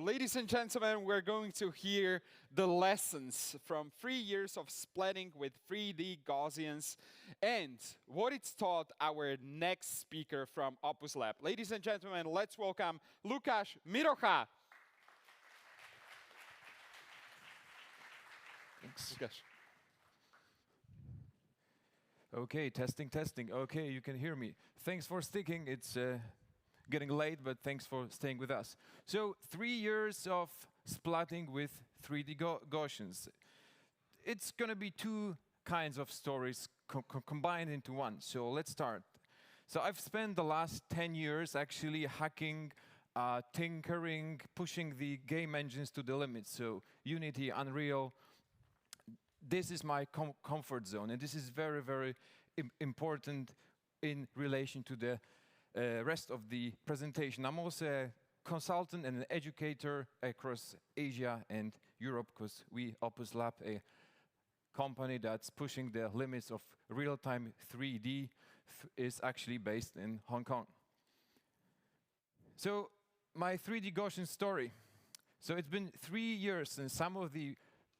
ladies and gentlemen, we're going to hear the lessons from 3 years of splatting with 3D Gaussians and what it's taught our next speaker from Opus Lab. Ladies and gentlemen, let's welcome Lukasz Mirocha. Thanks. Lukasz. Okay, testing, testing. Okay, you can hear me. Thanks for sticking. It's getting late, but thanks for staying with us. So 3 years of splatting with 3D Gaussians. It's going to be two kinds of stories combined into one. So let's start. So I've spent the last 10 years actually hacking, tinkering, pushing the game engines to the limits. So Unity, Unreal. This is my comfort zone, and this is very, very important in relation to the rest of the presentation. I'm also a consultant and an educator across Asia and Europe, because we, Opus Lab, a company that's pushing the limits of real-time 3D, is actually based in Hong Kong. So my 3D Gaussian story. So it's been 3 years since some of the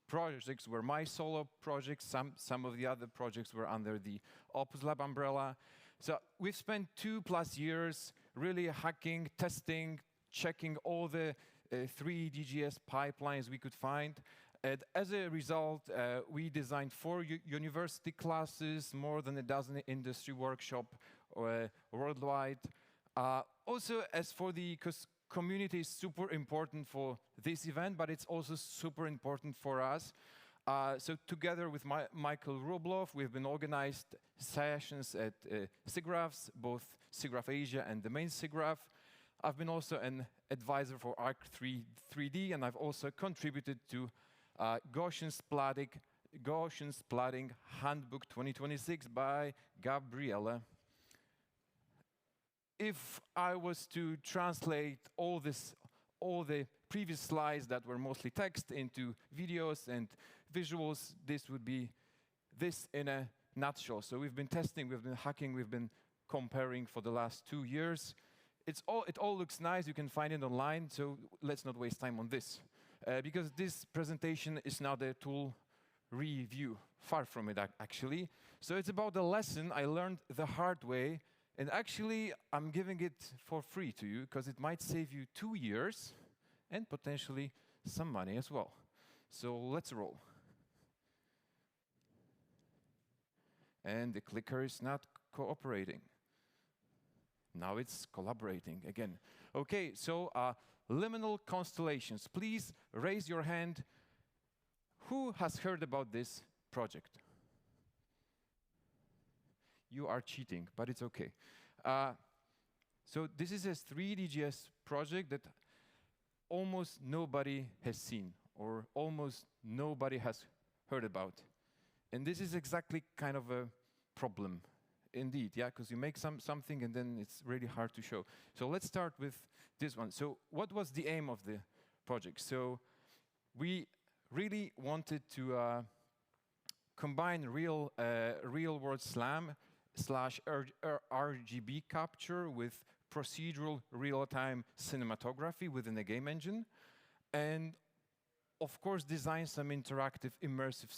projects were my solo projects, some of the other projects were under the Opus Lab umbrella. So we've spent 2+ years really hacking, testing, checking all the 3DGS pipelines we could find. And as a result, we designed 4 university classes, more than a dozen industry workshops worldwide. Also, as for the community is super important for this event, but it's also super important for us. So together with Michael Rublov, we've been organized sessions at SIGGRAPHs, both SIGGRAPH Asia and the main SIGGRAPH. I've been also an advisor for Arc 3D, and I've also contributed to Gaussian Splatting Handbook 2026 by Gabriele. If I was to translate all the previous slides that were mostly text into videos and visuals, this would be this in a nutshell. So we've been testing, we've been hacking, we've been comparing for the last 2 years. It all looks nice, you can find it online, so let's not waste time on this. Because this presentation is not a tool review, far from it actually. So it's about the lesson I learned the hard way. And actually, I'm giving it for free to you, because it might save you 2 years and potentially some money as well. So let's roll. And the clicker is not cooperating. Now it's collaborating again. OK, so Liminal Constellations. Please raise your hand. Who has heard about this project? You are cheating, but it's OK. So this is a 3DGS project that almost nobody has seen, or almost nobody has heard about. And this is exactly kind of a problem, indeed, yeah, because you make something and then it's really hard to show. So let's start with this one. So what was the aim of the project? So we really wanted to combine real-world SLAM /RGB capture with procedural real-time cinematography within a game engine, and of course design some interactive immersive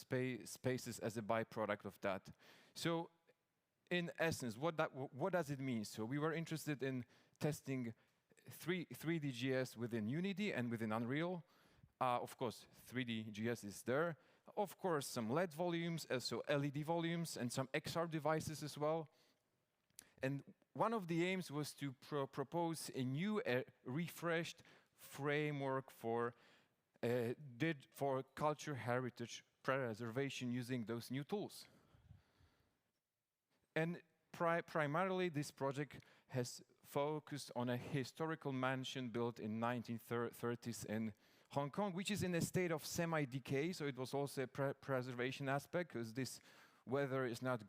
spaces as a byproduct of that. So in essence, what does it mean? So we were interested in testing 3DGS within Unity and within Unreal. Of course, 3DGS is there. Of course, some LED volumes, so LED volumes, and some XR devices as well. And one of the aims was to propose a new, refreshed framework for culture heritage preservation using those new tools. And primarily, this project has focused on a historical mansion built in 1930s in Hong Kong, which is in a state of semi-decay, so it was also a preservation aspect, because this weather is not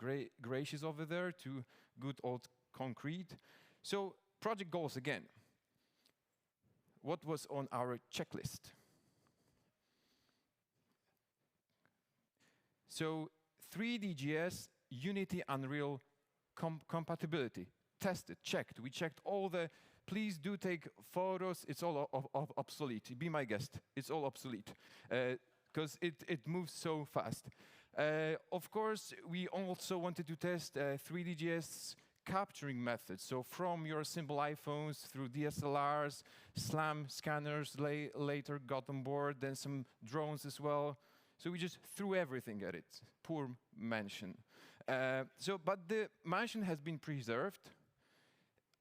gracious over there to good old concrete. So project goals again. What was on our checklist? So 3DGS, Unity, Unreal compatibility. Tested, checked. We checked all the please do take photos. It's all obsolete. Be my guest. It's all obsolete because it moves so fast. Of course, we also wanted to test 3DGS capturing methods. So from your simple iPhones through DSLRs, SLAM scanners later got on board, then some drones as well. So we just threw everything at it. Poor mansion. But the mansion has been preserved.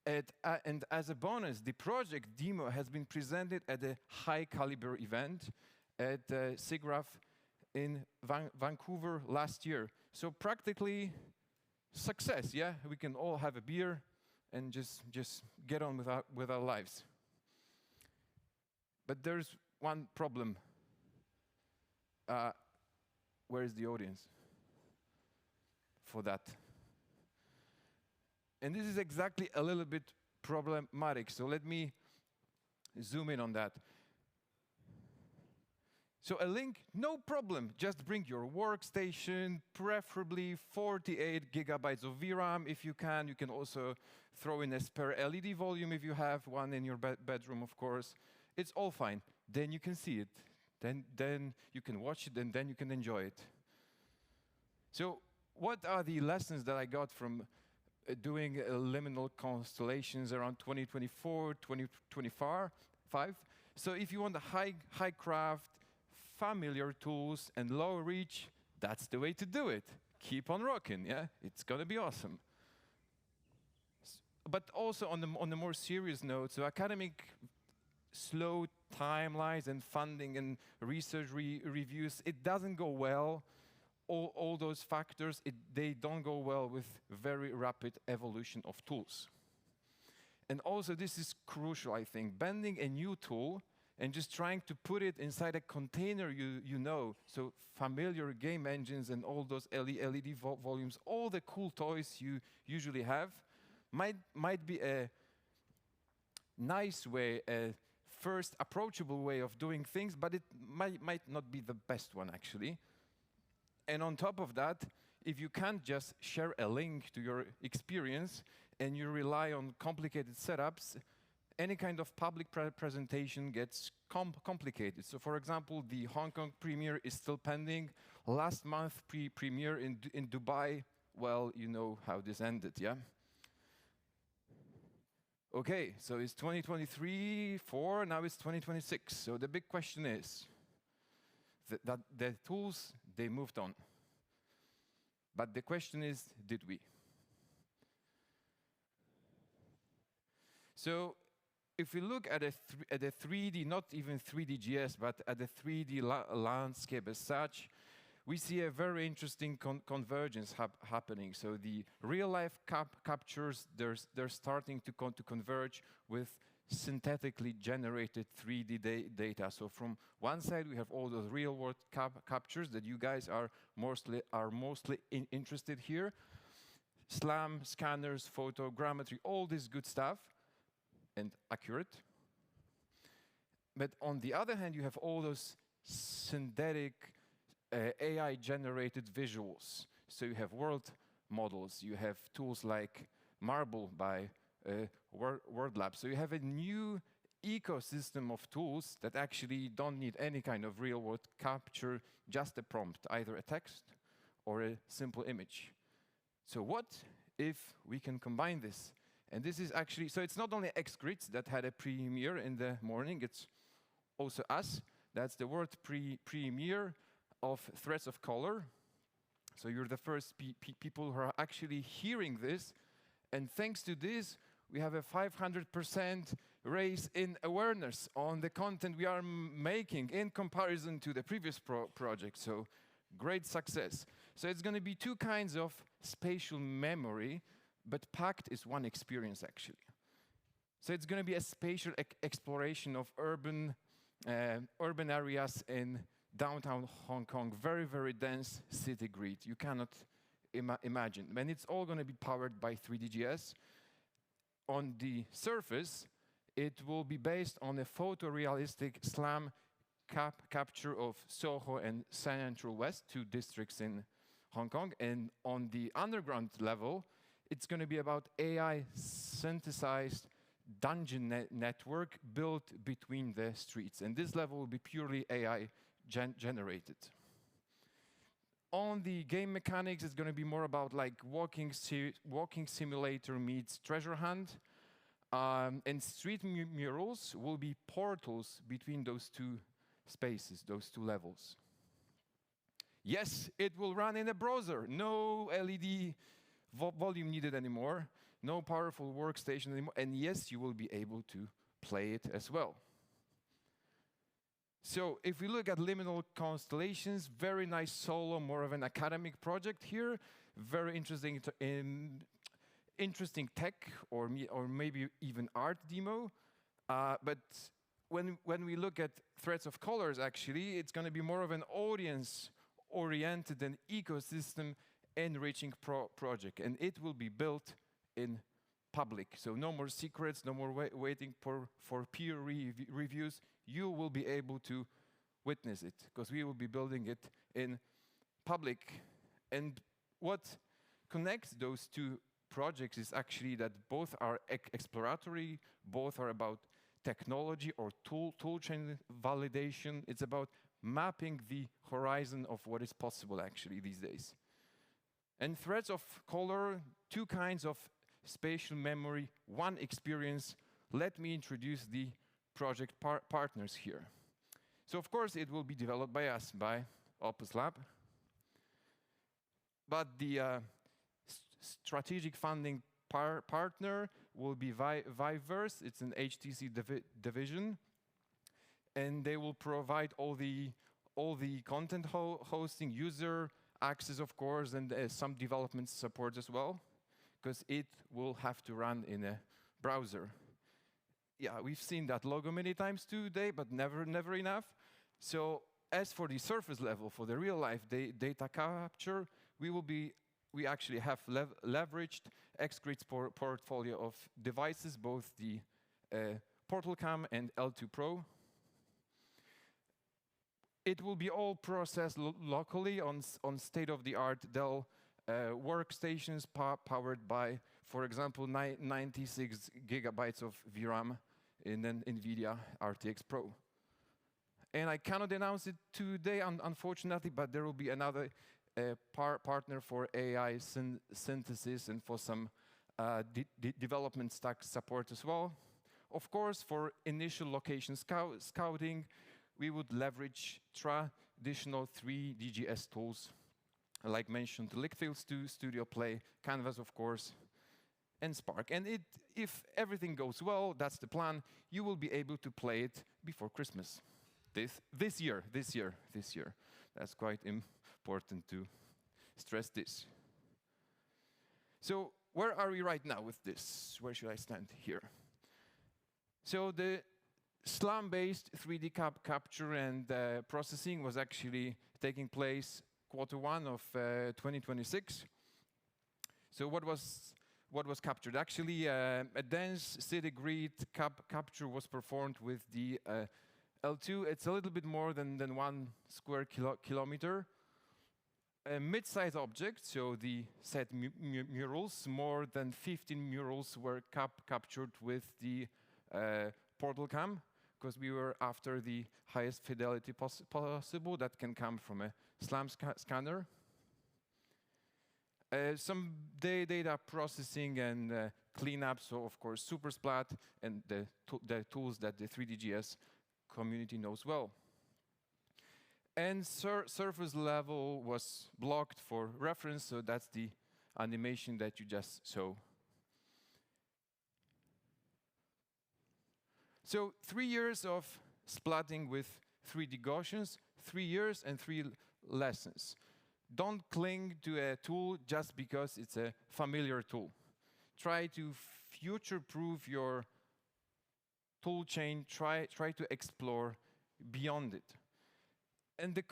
And as a bonus, the project demo has been presented at a high caliber event at SIGGRAPH in Vancouver last year. So practically success, yeah? We can all have a beer and just get on with our lives. But there's one problem. Where is the audience for that? And this is exactly a little bit problematic. So let me zoom in on that. So a link, no problem. Just bring your workstation, preferably 48 gigabytes of VRAM if you can. You can also throw in a spare LED volume if you have one in your bedroom, of course. It's all fine. Then you can see it. Then you can watch it, and then you can enjoy it. So what are the lessons that I got from doing Liminal Constellations around 2024, 2025? So if you want a high craft, familiar tools, and low reach, that's the way to do it. Keep on rocking, yeah? It's gonna be awesome. But also on the more serious note, so academic slow timelines and funding and research reviews, it doesn't go well. All those factors, they don't go well with very rapid evolution of tools. And also, this is crucial, I think. Bending a new tool and just trying to put it inside a container you know, so familiar game engines and all those LED volumes, all the cool toys you usually have, might be a nice way, a first approachable way of doing things, but it might not be the best one, actually. And on top of that, if you can't just share a link to your experience and you rely on complicated setups, any kind of public presentation gets complicated. So for example, the Hong Kong premiere is still pending. Last month, premiere in Dubai, well, you know how this ended, yeah? Okay, so it's 2023, now it's 2026. So the big question is, that the tools, they moved on. But the question is, did we? So if we look at a 3D, not even 3D-GS, but at the 3D landscape as such, we see a very interesting convergence happening. So the real-life captures, they're starting to converge with synthetically generated 3D data. So from one side, we have all those real-world captures that you guys are mostly interested here. SLAM, scanners, photogrammetry, all this good stuff, and accurate. But on the other hand, you have all those synthetic AI-generated visuals. So you have world models, you have tools like Marble by World Lab. So you have a new ecosystem of tools that actually don't need any kind of real-world capture, just a prompt, either a text or a simple image. So what if we can combine this? And this is actually, so it's not only XGrid that had a premiere in the morning, it's also us. That's the world premiere of Threads of Color. So you're the first people who are actually hearing this. And thanks to this, we have a 500% raise in awareness on the content we are making in comparison to the previous project. So great success. So it's going to be two kinds of spatial memory, but packed is one experience, actually. So it's going to be a spatial exploration of urban areas in downtown Hong Kong, very, very dense city grid. You cannot imagine. And it's all going to be powered by 3DGS. On the surface, it will be based on a photorealistic SLAM capture of Soho and Central West, two districts in Hong Kong. And on the underground level, it's going to be about AI-synthesized dungeon network built between the streets. And this level will be purely AI generated. On the game mechanics, it's going to be more about like walking simulator meets treasure hunt. And street murals will be portals between those two spaces, those two levels. Yes, it will run in a browser. No LED volume needed anymore. No powerful workstation anymore. And yes, you will be able to play it as well. So if we look at Liminal Constellations, very nice solo, more of an academic project here. Very interesting interesting tech or maybe even art demo. But when we look at threads of colors, actually, it's going to be more of an audience-oriented and ecosystem-enriching project. And it will be built in public. So no more secrets, no more waiting for peer reviews. You will be able to witness it because we will be building it in public. And what connects those two projects is actually that both are exploratory, both are about technology or toolchain validation. It's about mapping the horizon of what is possible actually these days. And threads of color, two kinds of spatial memory, one experience. Let me introduce the project partners here. So of course it will be developed by us, by Opus Lab. But the strategic funding partner will be Viveverse. It's an HTC division. And they will provide all the content hosting, user access, of course, and some development support as well, because it will have to run in a browser. Yeah, we've seen that logo many times today, but never enough. So as for the surface level, for the real life data capture, we actually have leveraged XGrid's portfolio of devices, both the PortalCam and L2 Pro. It will be all processed locally on state-of-the-art Dell workstations powered by, for example, 96 gigabytes of VRAM in an NVIDIA RTX Pro. And I cannot announce it today, unfortunately, but there will be another partner for AI synthesis and for some development stack support as well. Of course, for initial location scouting, we would leverage traditional 3DGS tools, like mentioned, LightField Studio, Play, Canvas, of course, and Spark. And if everything goes well, that's the plan, you will be able to play it before Christmas. This year. That's quite important to stress this. So where are we right now with this? Where should I stand here? So the SLAM-based 3D capture and processing was actually taking place Q1 of 2026. So what was captured? Actually, a dense city-grid capture was performed with the L2. It's a little bit more than 1 square kilometer. A mid-size object, so the set murals, more than 15 murals were captured with the PortalCam, because we were after the highest fidelity possible that can come from a SLAM scanner. Some data processing and cleanup, so of course SuperSplat and the tools that the 3DGS community knows well. And surface level was blocked for reference, so that's the animation that you just saw. So 3 years of splatting with 3D Gaussians, 3 years and 3 lessons. Don't cling to a tool just because it's a familiar tool. Try to future-proof your tool chain, try to explore beyond it. And the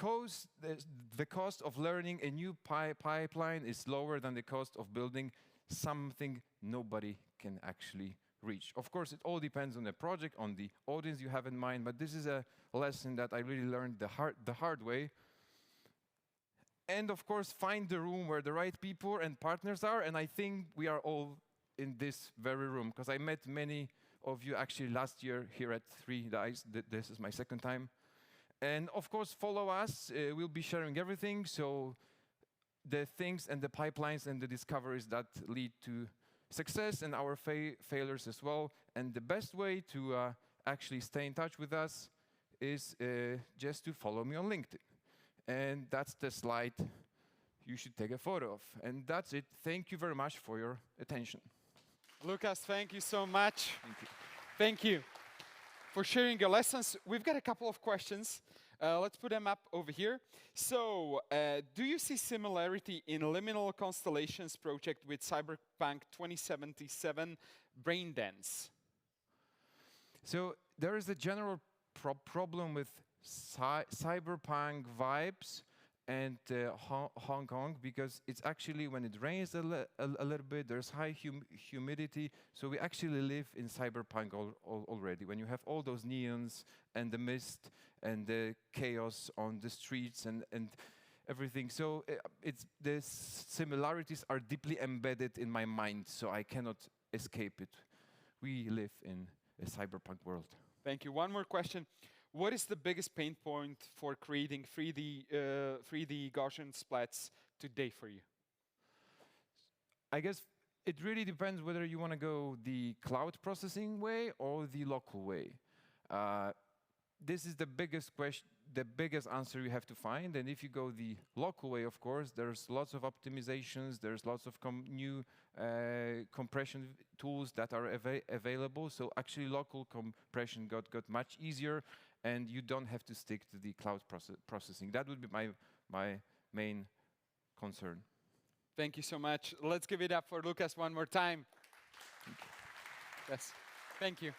cost of learning a new pipeline is lower than the cost of building something nobody can actually reach. Of course, it all depends on the project, on the audience you have in mind, but this is a lesson that I really learned the hard way. And of course, find the room where the right people and partners are, and I think we are all in this very room, because I met many of you actually last year here at 3Dice. This is my second time. And of course, follow us. We'll be sharing everything. So the things and the pipelines and the discoveries that lead to success and our failures as well. And the best way to actually stay in touch with us is just to follow me on LinkedIn. And that's the slide you should take a photo of. And that's it. Thank you very much for your attention. Lukasz, thank you so much. Thank you. Thank you for sharing your lessons. We've got a couple of questions. Let's put them up over here. So, do you see similarity in Liminal Constellations project with Cyberpunk 2077 Braindance? So there is a general problem with cyberpunk vibes and Hong Kong, because it's actually when it rains a little bit, there's high humidity, so we actually live in cyberpunk already. When you have all those neons and the mist and the chaos on the streets and everything, so the similarities are deeply embedded in my mind, so I cannot escape it. We live in a cyberpunk world. Thank you. One more question. What is the biggest pain point for creating 3D Gaussian splats today for you? I guess it really depends whether you want to go the cloud processing way or the local way. This is the biggest question, the biggest answer you have to find. And if you go the local way, of course, there's lots of optimizations, there's lots of new compression tools that are available. So actually local compression got much easier, and you don't have to stick to the cloud processing. That would be my main concern. Thank you so much. Let's give it up for Lukasz one more time. Yes, thank you.